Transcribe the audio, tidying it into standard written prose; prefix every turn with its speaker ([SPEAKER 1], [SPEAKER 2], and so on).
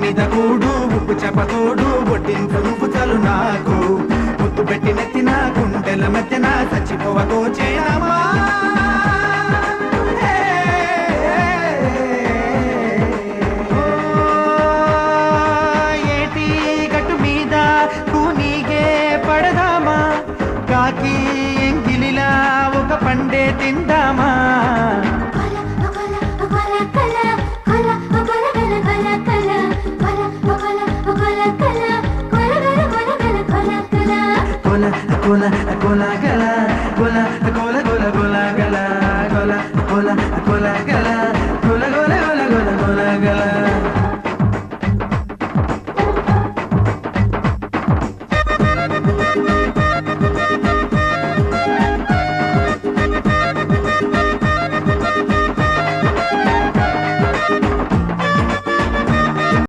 [SPEAKER 1] మీద కూడు ఉప్పు చెప్పతోడు ఒడ్డింపు నువ్వు చలు నాకు ముద్దు పెట్టి నెత్తిన గుండెల మధ్యన చచ్చిపోవతో చేయమా ఏటి గట్టు మీద కూనీగే పడదామా కాకి ఎంగిలిలా ఒక పండే తిందామా కొల కొల కొల